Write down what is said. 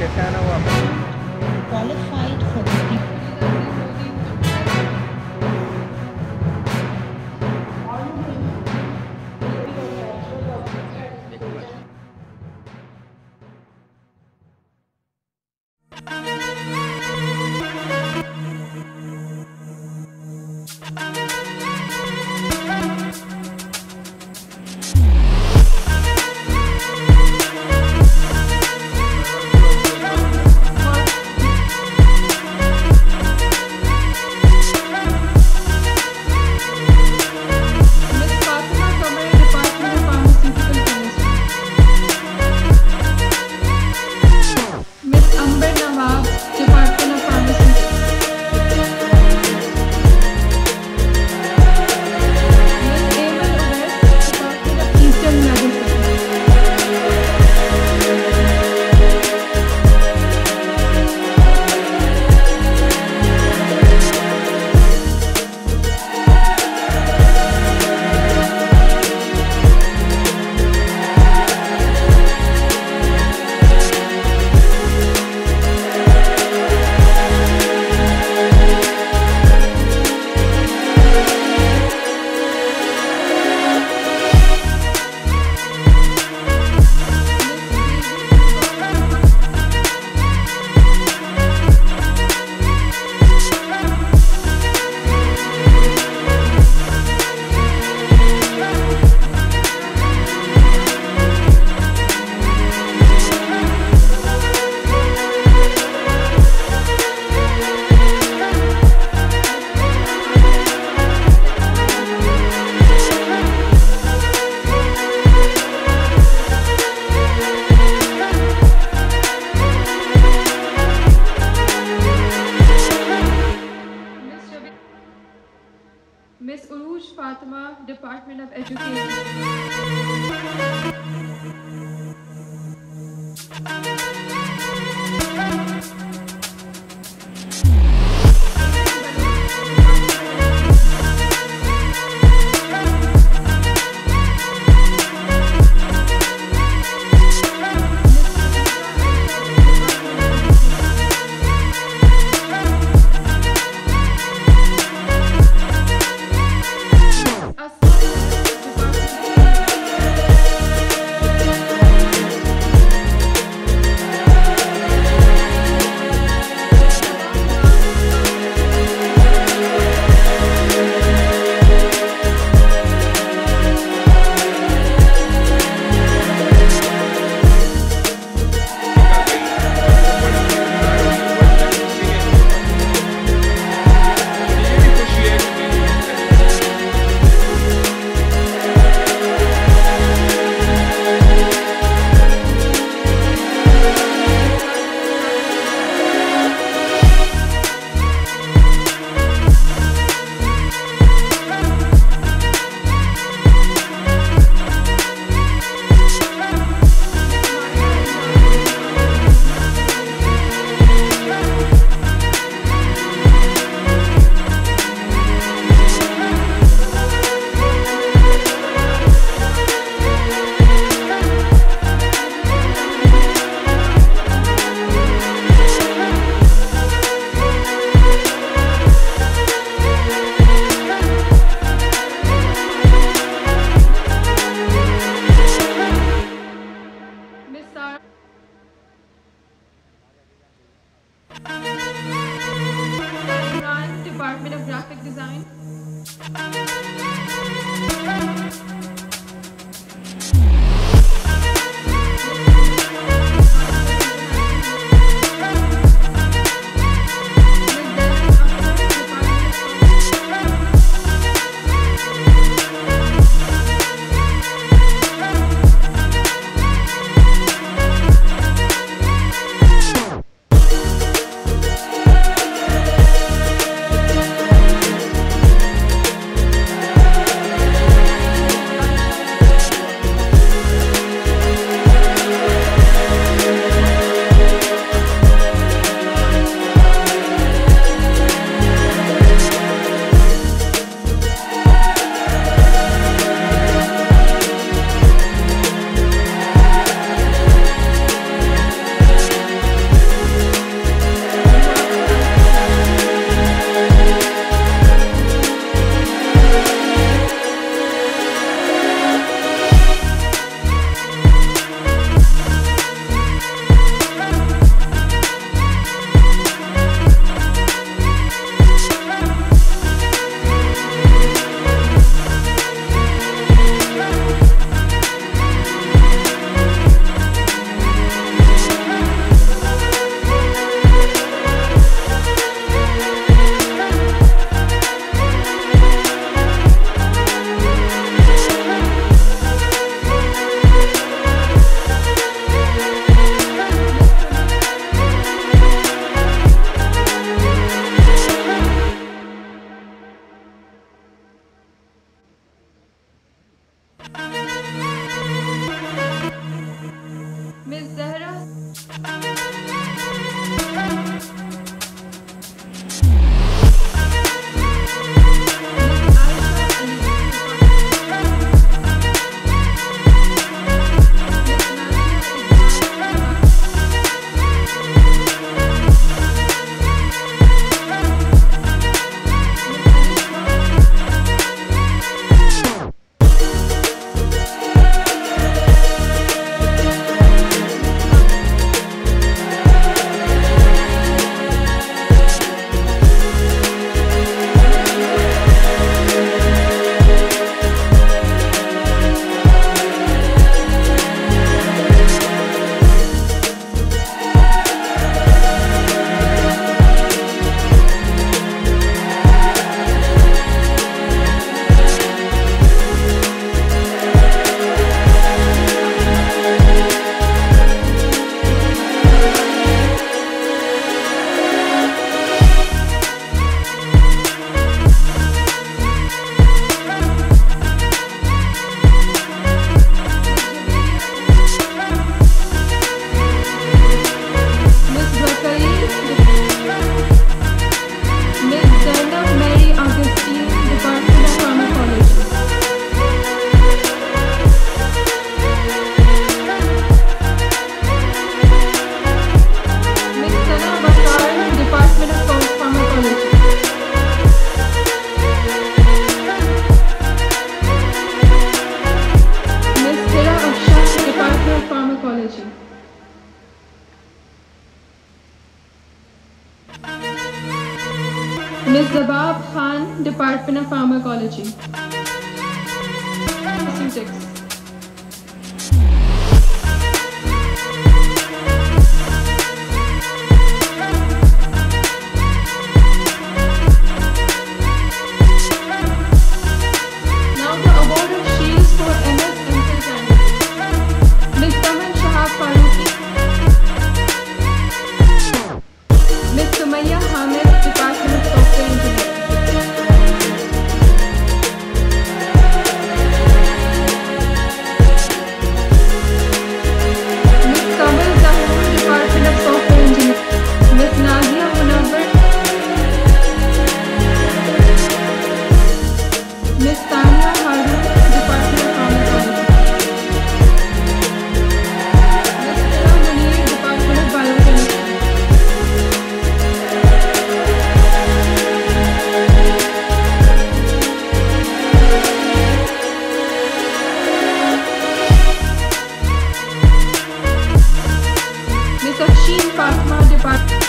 कैसे आना वापस? qualified for the Miss Fatima Kamar, Department of Pharmaceutical Chemistry. Miss Amber Nawab, Department of Pharmaceutical. Miss Amal Uwais, Department of Eastern Medicine. Miss Uruj Fatima, Department of Education. Miss Sara. Imran, Department of Graphic Design. Miss Zahra. Ms. Zabab Khan, Department of Pharmacology. Pharmaceutics. Now the awarded shields for MS Infant Candidate. Ms. Taman Shahab Faruqi. Ms. Sumaya Hamid, Department of Software Engineering. Ms. Kamal Zahur, Department of Software Engineering. Ms. Nazia Munawwar. Ms. Tanya Harun, Department of Pharmacology. Ms. Tara Munir, Department of Biochemistry. Ms. Akshin Fatma, Department